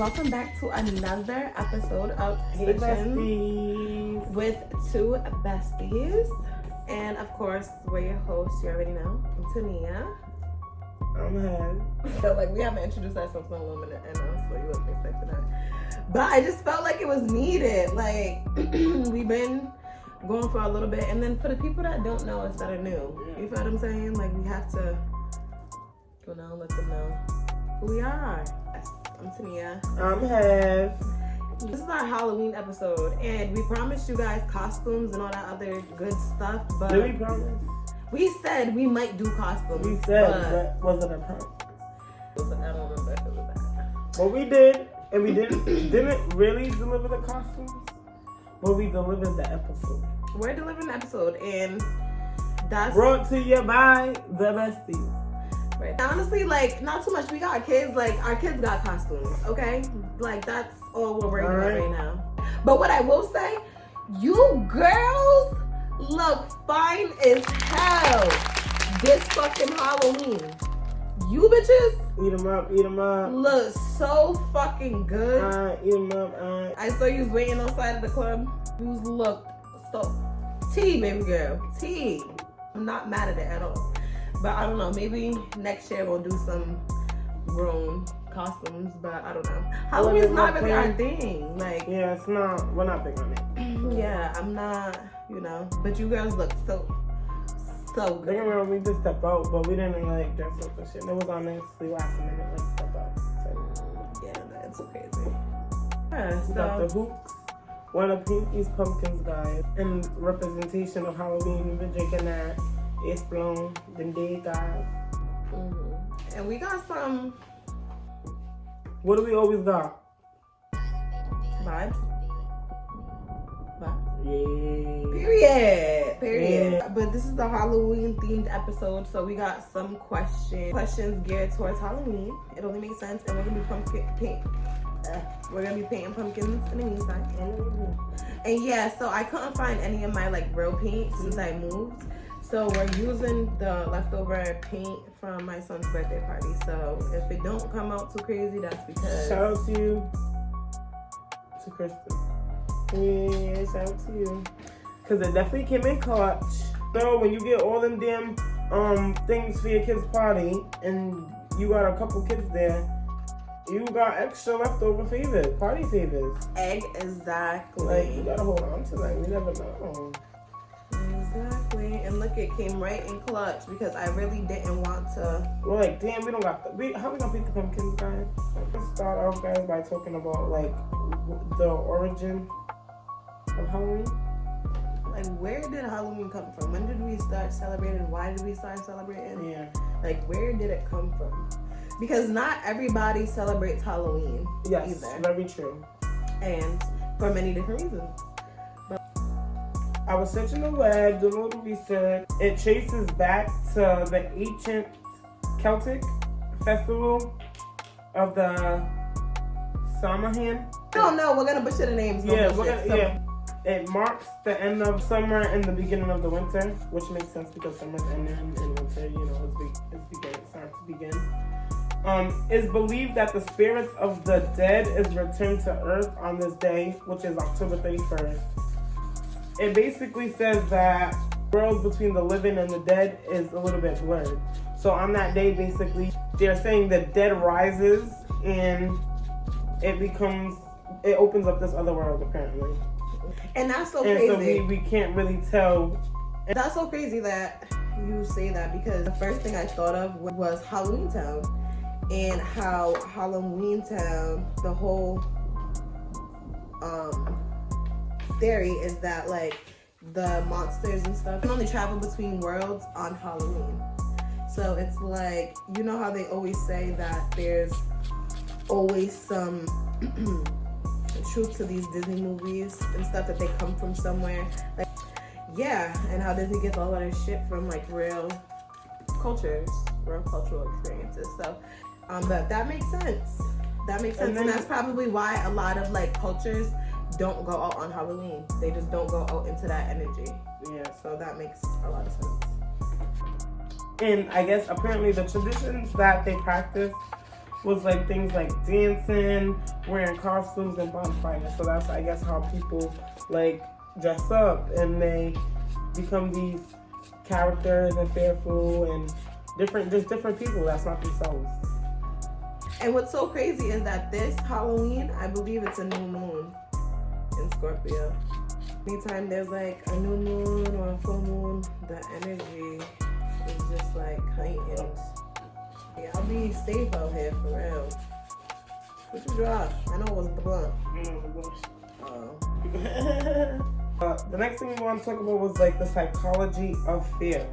welcome back to another episode of Hey Besties with two besties. And of course, we're your hosts, you already know. I'm Tania. I'm Head. So like we haven't introduced ourselves in a little minute, I know, so you wasn't expecting that. But I just felt like it was needed. Like we've been going for a little bit, and then for the people that don't know us that are new, you feel what I'm saying? Like we have to, let them know who we are. Yes, I'm Tania. I'm Head. This is our Halloween episode, and we promised you guys costumes and all that other good stuff. But did we promise? We said we might do costumes. We said, but wasn't a promise. I don't remember if it was that. But we did, and we didn't really deliver the costumes, but we delivered the episode. We're delivering the episode, and that's brought to you by the Besties. Right. Honestly, like, not too much. We got kids. Like, our kids got costumes, okay? Like, that's all we're worried about right now. But what I will say, you girls look fine as hell this fucking Halloween. You bitches Eat 'em up. look so fucking good. Eat 'em up. I saw you was waiting outside of the club. You looked so T, baby girl. T. I'm not mad at it at all. But I don't know, maybe next year we'll do some grown costumes, but I don't know. Halloween's not really our thing. Like, yeah, it's not. We're not big on it. Yeah, I'm not, but you girls look so good. Don't get me wrong, we did step out, but we didn't like dress up and shit. It was honestly last minute, like step out. So. Yeah, that's crazy. Yeah, We got the hoops. One of Pinky's pumpkins, guys, in representation of Halloween. We've been drinking that. It's blown, the day, guys. And we got some. What do we always got? Vibes. Yeah. Period. Yeah. But this is the Halloween themed episode, so we got some questions geared towards Halloween. It only makes sense, and we're gonna be painting pumpkins in the meantime. And yeah, so I couldn't find any of my like real paint since I moved. So we're using the leftover paint from my son's birthday party. So if it don't come out too crazy, that's because... Shout out to you. To Kristen. Yeah, shout out to you. Because it definitely came in clutch. So when you get all them damn things for your kids' party, and you got a couple kids there, you got extra leftover party favors. Exactly. Like, you gotta hold on to that. You never know. Exactly. And look, it came right in clutch because I really didn't want to. We're like, damn, we don't got how we gonna pick the pumpkins, guys? Let's start off, guys, by talking about like the origin of Halloween. Like, where did Halloween come from? When did we start celebrating? Why did we start celebrating? Yeah. Like, where did it come from? Because not everybody celebrates Halloween. Yes, either. very true. And for many different reasons. I was searching the web, doing a little research. It traces back to the ancient Celtic festival of the Samhain. No, we're gonna butcher the names. Yeah, It marks the end of summer and the beginning of the winter, which makes sense because summer's ending and winter, it's time to begin. It's believed that the spirits of the dead is returned to Earth on this day, which is October 31st. It basically says that the world between the living and the dead is a little bit blurred. So on that day, basically, they're saying the dead rises and it opens up this other world, apparently. And that's so crazy. And so we can't really tell. That's so crazy that you say that, because the first thing I thought of was Halloween Town. And how Halloween Town, the whole theory is that like the monsters and stuff can only travel between worlds on Halloween. So it's like, you know how they always say that there's always some truth to these Disney movies and stuff, that they come from somewhere. Like, yeah, and how Disney gets all of their shit from like real cultures, real cultural experiences. So but that makes sense. And that's probably why a lot of like cultures don't go out on Halloween. They just don't go out into that energy. Yeah, so that makes a lot of sense. And I guess apparently the traditions that they practice was like things like dancing, wearing costumes, and bonfires. So that's, I guess, how people like dress up and they become these characters and fearful and different people that's not themselves. And what's so crazy is that this Halloween, I believe it's a new moon in Scorpio. Anytime there's like a new moon or a full moon, the energy is just like heightened. Yeah, I'll be safe out here for real. What you drop? I know it wasn't the blunt. Oh. The next thing we want to talk about was like the psychology of fear.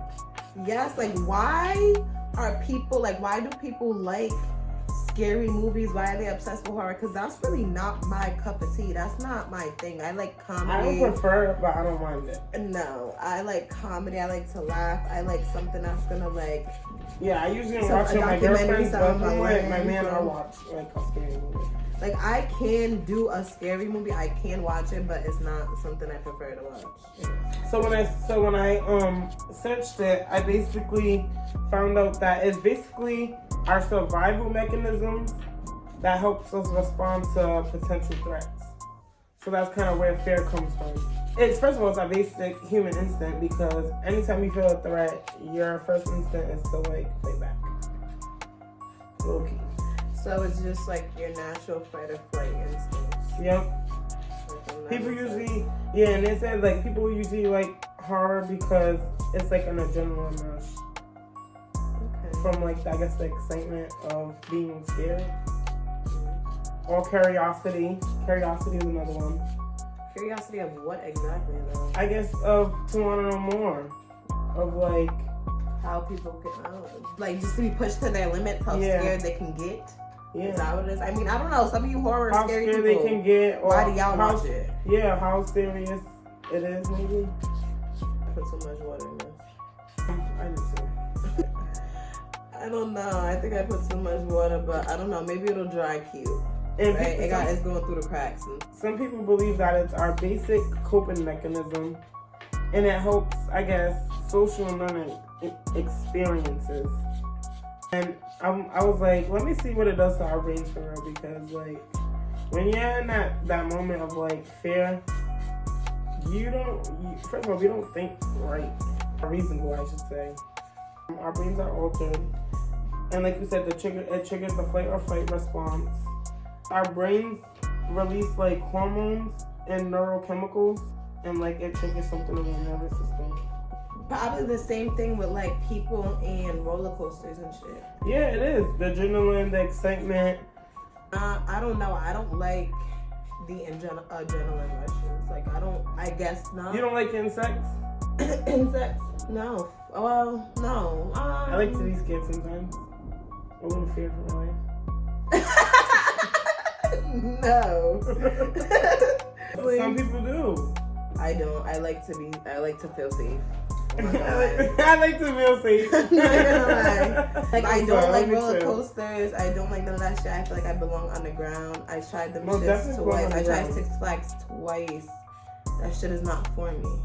Yes, like why do people like scary movies? Why are they obsessed with horror? Because that's really not my cup of tea. That's not my thing. I like comedy. I don't prefer it, but I don't mind it. No, I like comedy. I like to laugh. I like something that's gonna like. Yeah, I usually watch it with my girlfriends, but if I'm with my man, I'll watch like a scary movie. Like I can do a scary movie. I can watch it, but it's not something I prefer to watch. So when I searched it, I basically found out that it's basically our survival mechanisms that helps us respond to potential threats. So that's kind of where fear comes from. It's, first of all, it's a basic human instinct because anytime you feel a threat, your first instinct is to like fight back. Low key. So it's just like your natural fight or flight instincts. Yep. People usually, yeah, and they said like people usually like horror because it's like an adrenaline rush. Okay. From like, I guess, the excitement of being scared. Or curiosity. Curiosity is another one. Curiosity of what exactly though? I guess of to want to know more. Of like how people can, like just to be pushed to their limits, how scared they can get. Yeah. Is that what it is? I mean, I don't know. Some of you horror how scary scared people. they can get. Or why do y'all watch it? Yeah, how serious it is maybe. I put so much water in this. I do too. I don't know. I think I put too much water, but I don't know. Maybe it'll dry cute. And right? It's going through the cracks. Some people believe that it's our basic coping mechanism, and it helps, I guess, social and learning experiences. And I was like, let me see what it does to our brains for real, because like when you're in that moment of like fear, first of all, we don't think right, reasonable, I should say. Our brains are altered, and like you said, it triggers the fight or flight response. Our brains release like hormones and neurochemicals, and like it triggers something in the nervous system. Probably the same thing with like people and roller coasters and shit. Yeah, it is. The adrenaline, the excitement. I don't know. I don't like the adrenaline rushes. Like I guess not. You don't like insects? Insects? No. Well, no. I like to be scared sometimes. A little fear for my life. No. Some people do. I don't. I like to feel safe. I like to feel safe. I'm not gonna lie. Like I don't like roller coasters. I don't like none of that shit. I feel like I belong underground. I tried them shits twice. I tried Six Flags twice. That shit is not for me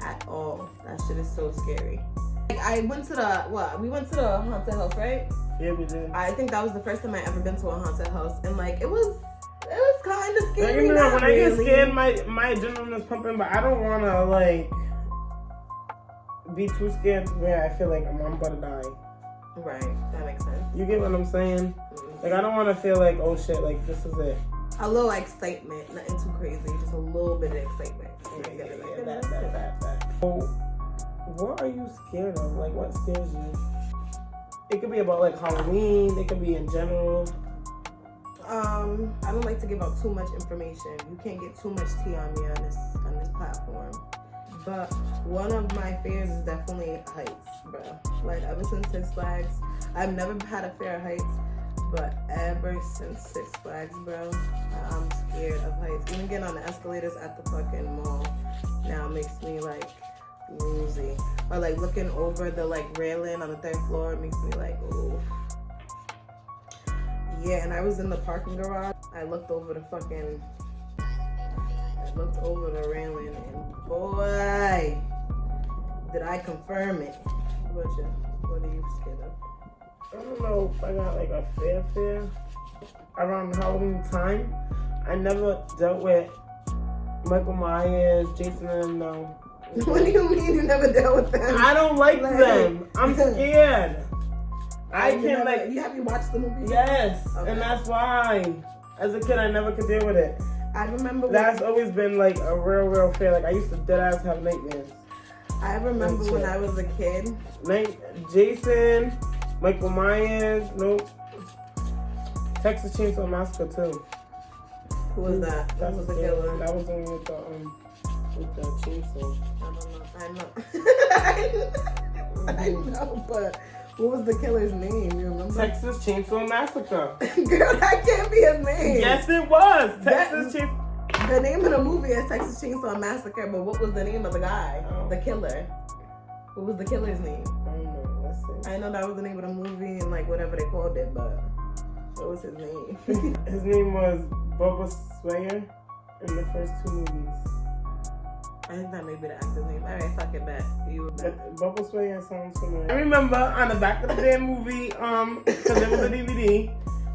at all. That shit is so scary. Like I went to we went to the haunted house, right? Yeah, we did. I think that was the first time I ever been to a haunted house, and like it was kind of scary. When I get scared, my adrenaline is pumping, but I don't want to like be too scared to where I feel like I'm about to die. Right, that makes sense. You get what I'm saying? Mm-hmm. Like I don't want to feel like, oh shit, like this is it. A little excitement, nothing too crazy, just a little bit of excitement. That. So, what are you scared of? Like, what scares you? It could be about like Halloween. It could be in general. I don't like to give out too much information. You can't get too much tea on me on this platform. But one of my fears is definitely heights, bro. Like ever since Six Flags, I've never had a fear of heights, but ever since Six Flags, bro, I'm scared of heights. Even getting on the escalators at the fucking mall now makes me like woozy. Or like looking over the like railing on the 3rd floor makes me like, ooh. Yeah, and I was in the parking garage. I looked over the railing, and boy, did I confirm it. What are you scared of? I don't know if I got like a fear around Halloween time. I never dealt with Michael Myers, Jason, and no. What do you mean you never dealt with them? I don't like them. I'm scared. I can't Have you watched the movie? Yes, Okay. and that's why. As a kid, I never could deal with it. I remember. That's always been like a real fear. Like I used to dead ass have nightmares. I remember when I was a kid. Jason, Michael Myers, nope. Texas Chainsaw Massacre too. Who was that? That was the killer. That was the one with the chainsaw. I know. I know, but what was the killer's name? You remember? Texas Chainsaw Massacre. Girl, that can't be his name. Yes, it was. Texas Chainsaw. The name of the movie is Texas Chainsaw Massacre, but what was the name of the guy? The killer. What was the killer's name? I don't know. Let's see. I know that was the name of the movie and like whatever they called it, but what was his name? His name was Bubba Swayer in the first two movies. I think that may be the actor's name. Alright, fuck it back. You were back. Bubba Swayer sounds familiar. I remember on the back of the damn movie, because there was a DVD.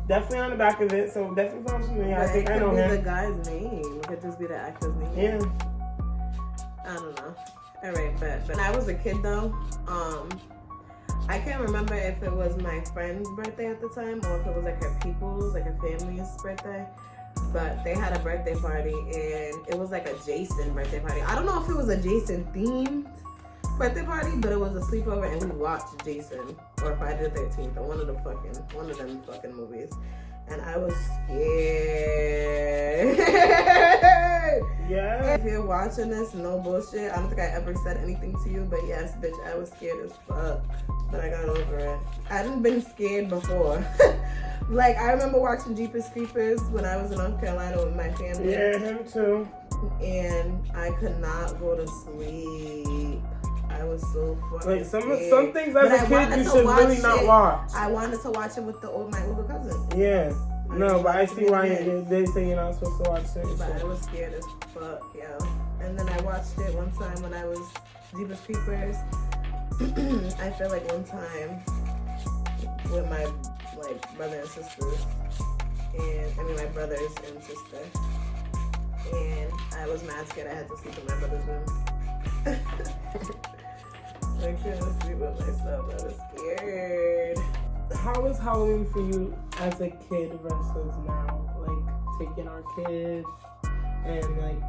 Definitely on the back of it, so definitely sounds familiar. I think I know him. It could be the guy's name. It could just be the actor's name. Yeah. I don't know. Alright, but when I was a kid though, I can't remember if it was my friend's birthday at the time or if it was like her people's, like her family's birthday. But they had a birthday party and it was like a Jason birthday party. I don't know if it was a Jason themed birthday party, but it was a sleepover and we watched Jason or Friday the 13th or one of them fucking movies. And I was scared. Yeah. If you're watching this, no bullshit. I don't think I ever said anything to you, but yes, bitch, I was scared as fuck. But I got over it. I hadn't been scared before. Like, I remember watching Jeepers Creepers when I was in North Carolina with my family. Yeah, him too. And I could not go to sleep. I was so fucking like some scared. things as a kid you should really not watch. I wanted to watch it with my older cousin. Yeah. No, but I see why they say you're not supposed to watch certain But shit. I was scared as fuck, yo. And then I watched it one time when I was Jeepers Creepers. I feel like one time with my brother and sisters, and my brothers and sister, and I was mad scared. I had to sleep in my brother's room. I couldn't sleep with myself. I was scared. How was Halloween for you as a kid versus now? Like taking our kids and like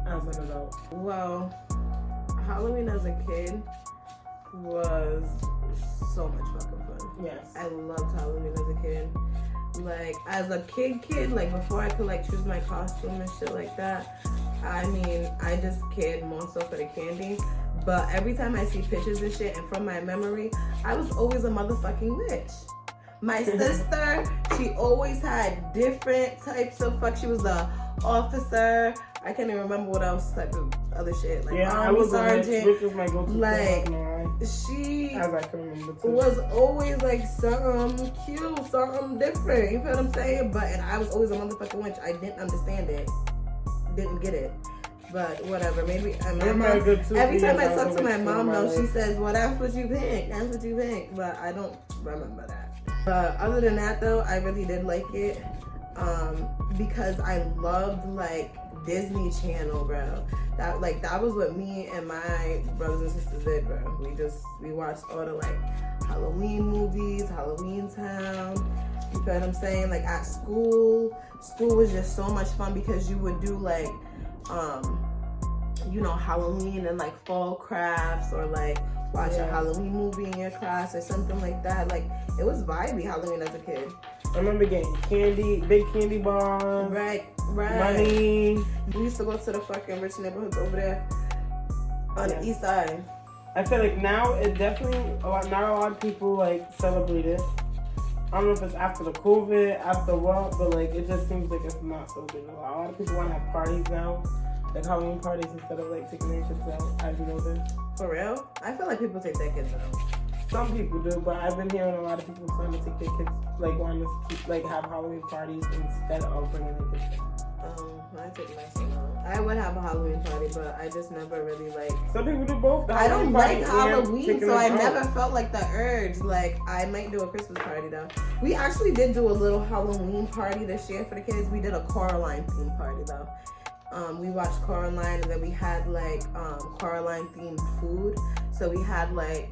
as an adult. Well, Halloween as a kid was so much fucking fun. Yes. I loved Halloween as a kid. Like, as a kid, like, before I could, like, choose my costume and shit like that, I mean, I just cared more so for the candy. But every time I see pictures and shit, and from my memory, I was always a motherfucking witch. My sister, she always had different types of fuck. She was a officer. I can't even remember what else type of other shit. Like, yeah, Army I was sergeant. Which was my go-to. Like, she, as I can remember too, was always like something cute, something different. You feel what I'm saying? And I was always a motherfucking witch. I didn't understand it, didn't get it. But whatever, maybe my mom, every time I talk to my mom though, she says, well, that's what you think, but I don't remember that. But other than that though, I really did like it, because I loved like Disney Channel, bro. That was what me and my brothers and sisters did, bro. We watched all the like Halloween movies, Halloween Town. You feel what I'm saying? Like at school was just so much fun because you would do like Halloween and like fall crafts or like watch a Halloween movie in your class or something like that. Like it was vibey Halloween as a kid. I remember getting candy, big candy bars. Right. Money. We used to go to the fucking rich neighborhoods over there on the east side. I feel like now it definitely not a lot of people like celebrate it. I don't know if it's after the COVID, after what, but like it just seems like it's not celebrated a lot. A lot of people want to have parties now, like Halloween parties instead of like taking their kids out. Have you noticed? For real? I feel like people take their kids out. Some people do, but I've been hearing a lot of people trying to take their kids, like wanting to keep, like have Halloween parties instead of bringing their kids out. I take my son out. I would have a Halloween party, but I just never really like. Some people do both. I don't like Halloween, so I out. never felt like the urge. Like, I might do a Christmas party though. We actually did do a little Halloween party this year for the kids. We did a Coraline theme party though. We watched Coraline, and then we had like Coraline themed food. So we had like,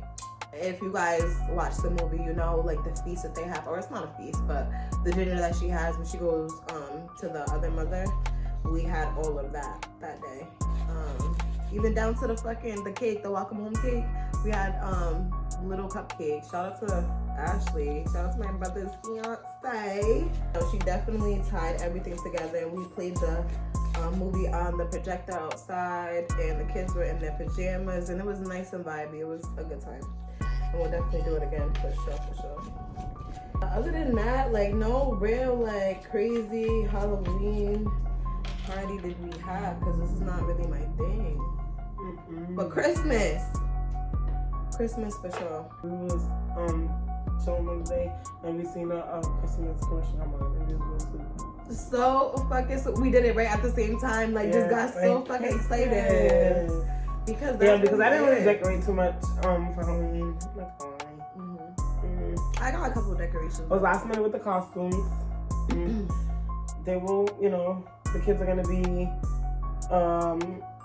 if you guys watch the movie, you know, like the feast that they have, or it's not a feast, but the dinner that she has when she goes to the other mother. We had all of that day. Even down to the cake, the welcome home cake. We had little cupcakes. Shout out to Ashley. Shout out to my brother's fiance. So she definitely tied everything together, and we played the movie on the projector outside, and the kids were in their pajamas, and it was nice and vibey. It was a good time, and we'll definitely do it again for sure. Other than that, like, no real like crazy Halloween party did we have, because this is not really my thing. But Christmas for sure. We was chilling one day, and we seen a Christmas commercial come on, and we was going so fucking, so we did it right at the same time. Like, just got so fucking excited because I didn't really decorate too much for Halloween. I got a couple of decorations. I was last minute with the costumes. They will, you know, the kids are gonna be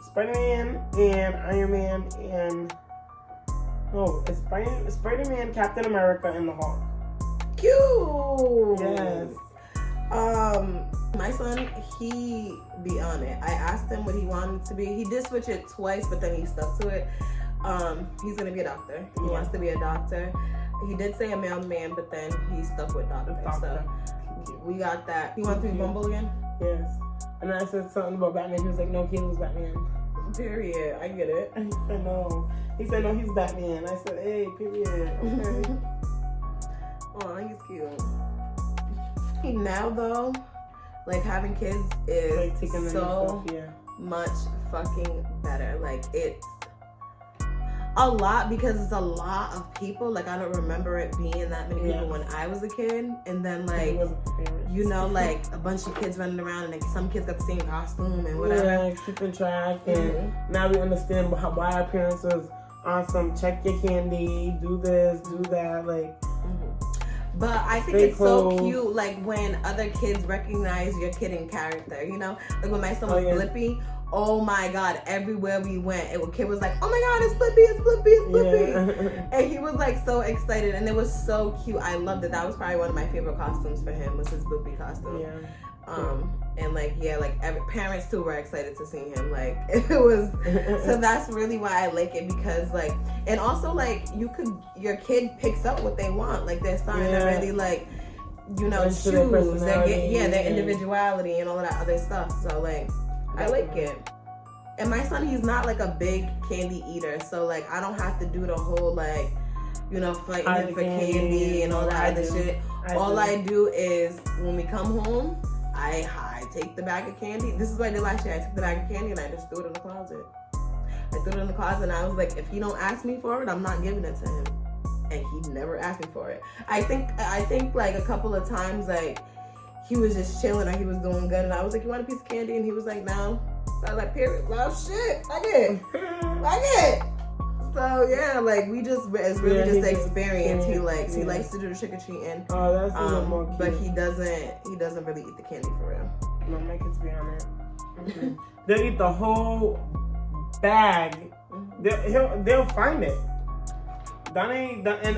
Spider-Man and Iron Man and it's Spider-Man, Captain America, and the Hulk. Cute. Yes. My son, he be on it. I asked him what he wanted to be. He did switch it twice, but then he stuck to it. He's gonna be a doctor. He wants to be a doctor. He did say a mailman, but then he stuck with doctor. So we got that. He wants to be Bumble again? Yes. And then I said something about Batman. He was like, no, Caleb's Batman. Period. I get it. He said no. He said no, he's Batman. I said, hey, period. Okay. Oh, he's cute. Now though, like, having kids is like so much fucking better. Like, it's a lot, because it's a lot of people. Like, I don't remember it being that many people when I was a kid. And then, like, you know, like, a bunch of kids running around, and like some kids got the same costume and whatever. Yeah, keeping track. And now we understand why our parents was on some check your candy, do this, do that. Like, but I think it's so cute, like, when other kids recognize your kid in character, you know? Like, when my son was Blippi, oh my God, everywhere we went, kid was like, oh my God, it's Blippi, it's Blippi, it's Blippi. Yeah. And he was like so excited, and it was so cute. I loved it. That was probably one of my favorite costumes for him, was his Blippi costume. Yeah. And like, parents too were excited to see him. Like, it was, so that's really why I like it, because like, and also like, your kid picks up what they want. Like, they're starting to really like, you know, choose their individuality and all of that other stuff. So like, I like it. And my son, he's not like a big candy eater, so like, I don't have to do the whole like, you know, fighting him for candy and all that other shit. All I do is, when we come home, I take the bag of candy. This is what I did last year. I took the bag of candy and I just threw it in the closet. I threw it in the closet, and I was like, if he don't ask me for it, I'm not giving it to him. And he never asked me for it. I think like a couple of times, like, he was just chilling or he was doing good, and I was like, you want a piece of candy? And he was like, no. So I was like, period. Well, shit, I did. So yeah, like, it's really just the experience. He likes to do the trick or treating. Oh, that's even more cute. But he doesn't really eat the candy for real. No, my kids be on it. They'll eat the whole bag. They'll find it. And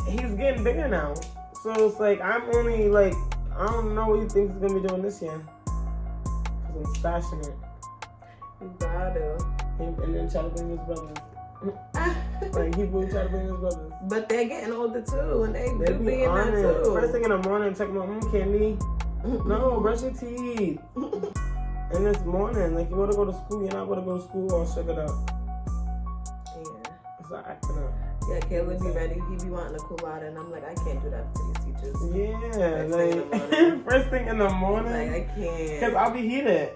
he's getting bigger now, so it's like, I'm only like, I don't know what he thinks he's gonna be doing this year, because I'm stashing it. You gotta. And then try to bring his brothers. Like, he will try to bring his brothers. But they're getting older too, and they do be in that too. First thing in the morning, check my candy. No, brush your teeth. And this morning, like, you wanna go to school, you're not gonna go to school all sugared up. Yeah. It's like acting up. Yeah, Caleb be ready. He be wanting to cool out, and I'm like, I can't do that to these teachers. Yeah, like, first thing in the morning. Like, I can't. Because I'll be heated.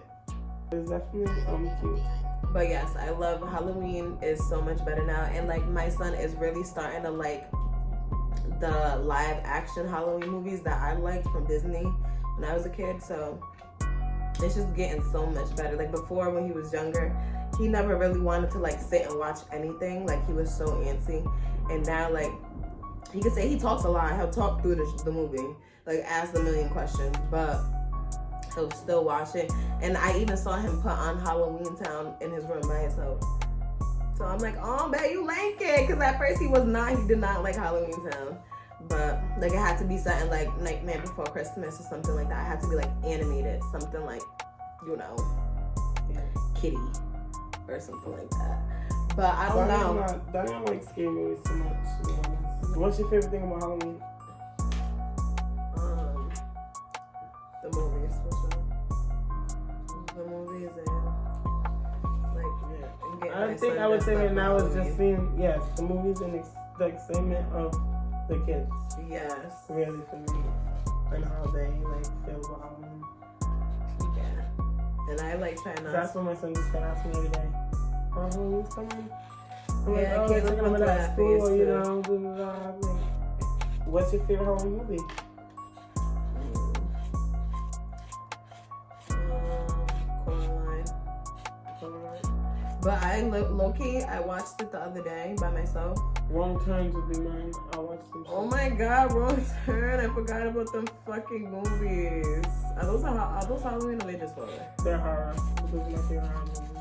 It's definitely cute. But yes, I love Halloween is so much better now. And like, my son is really starting to like the live action Halloween movies that I liked from Disney when I was a kid. So it's just getting so much better. Like before, when he was younger, he never really wanted to like sit and watch anything. Like he was so antsy, and now like he could say he talks a lot. He'll talk through the movie, like ask a million questions, but he'll still watch it. And I even saw him put on Halloween Town in his room by himself. So I'm like, oh man, you like it? Because at first he did not like Halloween Town. But like it had to be something like Nightmare Before Christmas or something like that. It had to be like animated, something like, you know, Kitty or something like that. But I don't know. I don't like scary movies so much, to be honest. What's your favorite thing about Halloween? The movies, for sure. The movies and like, I think I would say right now is just seeing, the movies and the excitement of the kids. Yes. Really for me. And how they like feel about Halloween. Yeah. And I like trying to. That's what my son just got asked me every day. Halloween's coming. I'm like, I oh, can't they're look coming into to that school, face, you know, blah, blah, blah. I'm like, what's your favorite Halloween movie? But I low-key, I watched it the other day by myself. Wrong Turns would be mine. I watched them. Oh my god, Wrong Turn! I forgot about them fucking movies. Are those Halloween or they just horror? They're horror. Those are my favorite horror movies.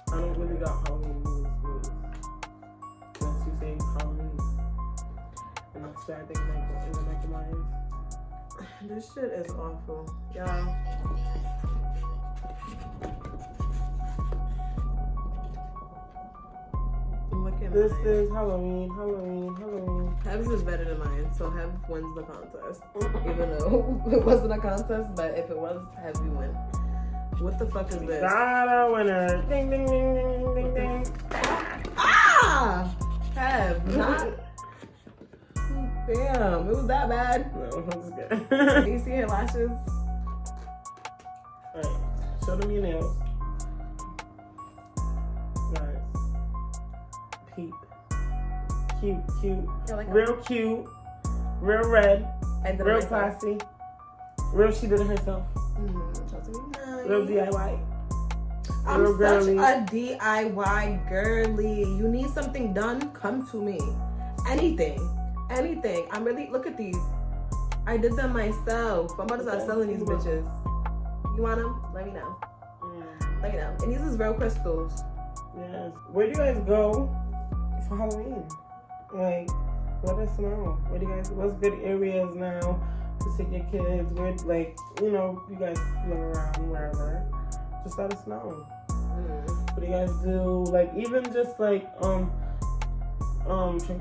I don't really got Halloween movies. Unless you say Halloween. And that's that I think in the back of my head. This shit is awful. Y'all. This is Halloween. Heb's is better than mine, so Heb wins the contest. Even though it wasn't a contest, but if it was, Heb, you win. What the fuck is this? Got a winner. Ding, ding, ding, ding, ding, ding, ding. Ah! Heb, not... Damn, it was that bad. No, that's good. Do you see her lashes? Alright, show them your nails. Guys. Peep. Cute. Like real cute. Real red. Real classy. Real she did it herself. Nice. Real DIY. I'm real such girly. a DIY girly. You need something done? Come to me. Anything. I'm really, look at these. I did them myself. I'm about to start selling these bitches. You want them? Let me know. Let me know. And these is real crystals. Yes. Where do you guys go for Halloween? Like, let us know. What's good areas now to take your kids? Where, like, you know, you guys live around wherever. Just let us know. What do you guys do? Like, even just like, trunk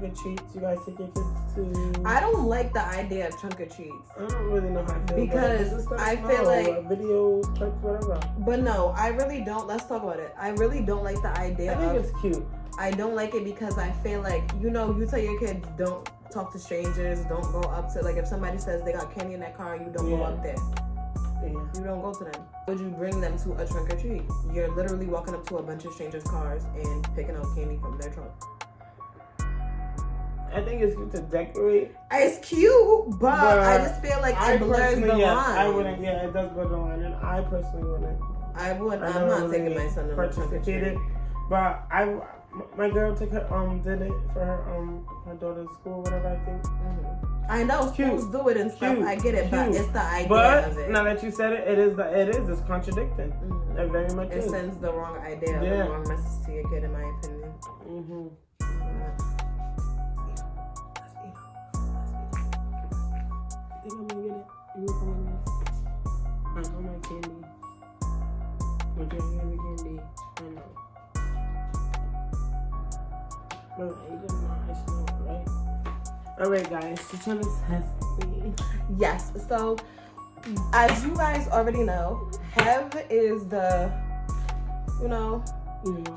or treats. You guys take your kids to? I don't like the idea of trunk or treats. I don't really know how I feel because I feel like videos, clips, whatever. But no, I really don't. Let's talk about it. I really don't like the idea. I think it's cute. I don't like it because I feel like, you know, you tell your kids don't talk to strangers, don't go up to, like, if somebody says they got candy in their car, you don't go up there. Yeah. You don't go to them. Would you bring them to a trunk or treat? You're literally walking up to a bunch of strangers' cars and picking out candy from their trunk. I think it's cute to decorate. It's cute, but I just feel like it blurs the line. I wouldn't. Yeah, it does blur the line, and I personally wouldn't. I would. I'm not taking my son to trunk or treat. But my girl took her did it for her daughter's school, whatever, I think. I know schools do it and stuff. I get it, but it's the idea of it. Now that you said it, it's contradicting. It very much is. It sends the wrong idea, the wrong message to your kid, in my opinion. I think I'm gonna get it. You will come in here. I know my candy. But you're having candy. I know. But you didn't know I should know, right? Alright, guys. She's trying to test me. Yes. So, as you guys already know, Hev is the, you know,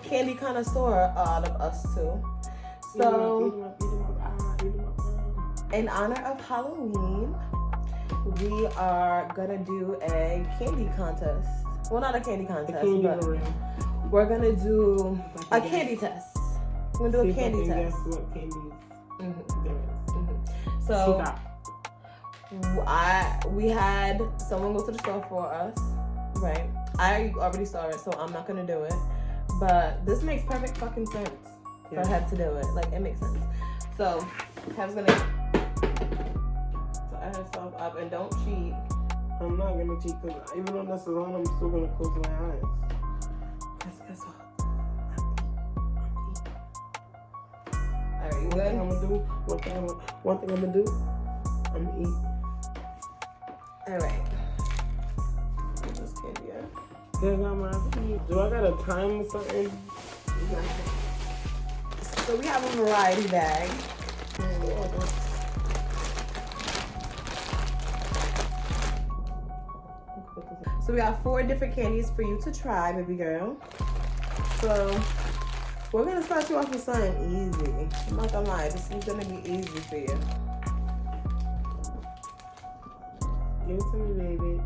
candy connoisseur out of us two. So, in honor of Halloween, we are gonna do a candy contest. Well, not a candy contest, but we're gonna do a candy test. We're gonna do a candy test. Guess what candies So, we had someone go to the store for us. Right. I already saw it, so I'm not gonna do it. But this makes perfect fucking sense for Hev to do it. Like, it makes sense. So, Hev's gonna tie herself up and don't cheat. I'm not gonna cheat because even though this is on, I'm still gonna close my eyes. That's all. Alright, you good? One thing I'm gonna do, I'm gonna eat. Alright. This candy out. Do I gotta time or something? So we have a variety bag. So we got 4 different candies for you to try, baby girl. So we're gonna start you off with something easy. I'm not gonna lie, this is gonna be easy for you. Give it to me, baby.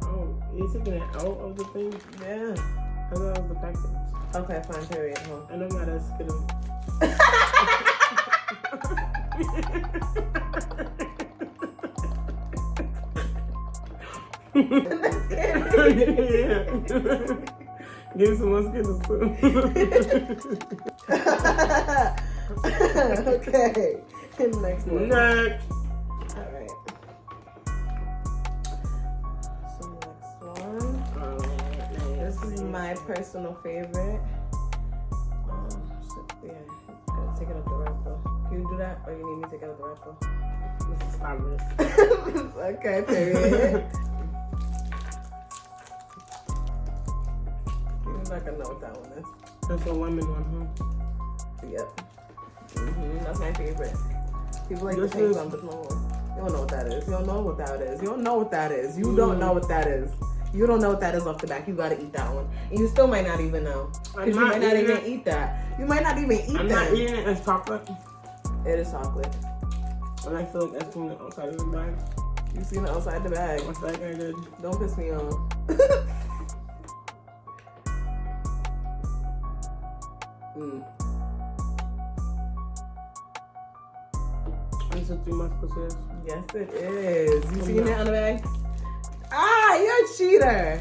Oh, you're taking it out of the thing? Yeah. I thought it was the package. Okay, fine, period. Huh? I know how to skittle. Give me some more skittles too. Okay. Next one. Next. Alright. So next one. This is my personal favorite. So, yeah, gotta take it out the wrapper. Can you do that, or you need me to take it out the wrapper? This is fabulous. Okay, period. You're not gonna know what that one is. That's a lemon one, huh? Yep. That's my favorite. People like This the pink is- one, but no. You don't know what that is. You don't know what that is. You don't know what that is. You don't know what that is. You don't know what that is off the back. You gotta eat that one. And you still might not even know. Because you might not even eat that. You might not even eat that. I'm not eating it as chocolate. It is chocolate. And I feel like that's from the outside of the bag. You seen it outside the bag. What's that guy did? Don't piss me off. It's a 3 Musketeers. Yes, it is. You seen that on the bag? Ah, you're a cheater.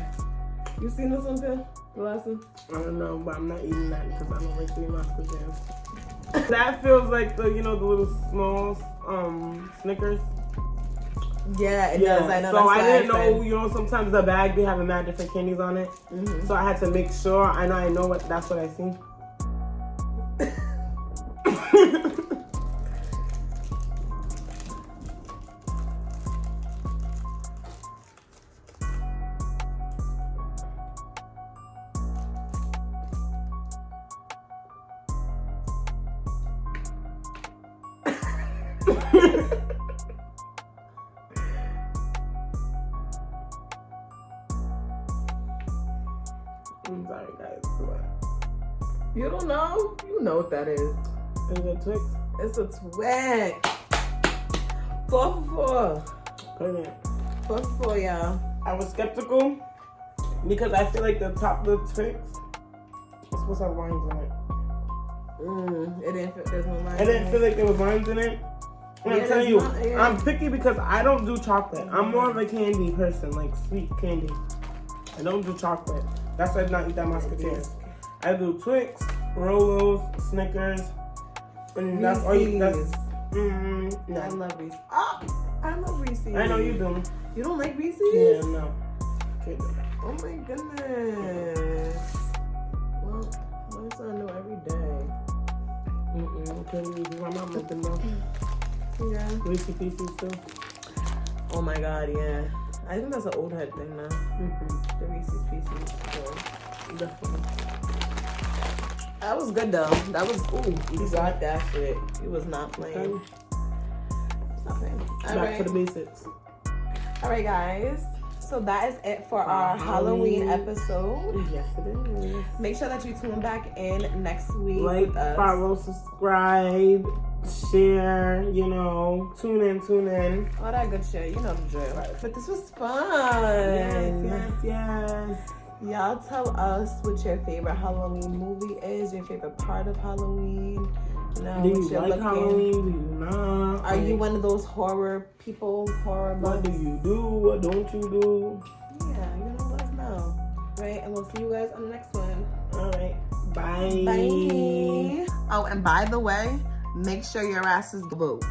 You seen this one too? The last one? I don't know, but I'm not eating that because I don't like 3 Musketeers. That feels like the, the little small Snickers. Yeah, it does. I know. So I didn't said. know, sometimes the bag, they have a mad different candies on it. Mm-hmm. So I had to make sure. I know that's what I see. I'm sorry, guys. You don't know? You know what that is. Is it Twix? It's a Twix. 4 for 4. Brilliant. 4 for 4, y'all. I was skeptical because I feel like the top of the Twix is supposed to have lines in it. It didn't feel, there's no lines. I didn't feel like there was lines in it. And Yeah, I'm telling you, there's not, yeah. I'm picky because I don't do chocolate. I'm more of a candy person, like sweet candy. I don't do chocolate. That's why I did not eat that Musketeers. I do Twix, Rolos, Snickers, and that's all you. That's, I no. love Reese's. Oh, I love Reese's. I know you do. You don't like Reese's? Yeah, no. Can't do that. Oh my goodness. Well, my son know every day. Can't use my mom with them though. Yeah. Reese's Pieces too. Oh my god, yeah. I think that's an old head thing now. The Reese's Pieces. So. Definitely. That was good though. That was, you got that shit. He was not playing. Not playing. Back to the basics. Alright, guys. So that is it for our Halloween episode. Yes, it is. Make sure that you tune back in next week. Like, with us. follow, subscribe, share, tune in. All that good shit. You know the drill. But this was fun. Yes. Y'all tell us what your favorite Halloween movie is, your favorite part of Halloween. You know, Do what you you're like looking. Halloween? Do you not? Are you one of those horror people? Horror What do bugs? you do? What don't you do? Yeah, you know, let us know. Right? And we'll see you guys on the next one. All right. Bye. Bye. Oh, and by the way, make sure your asses vote.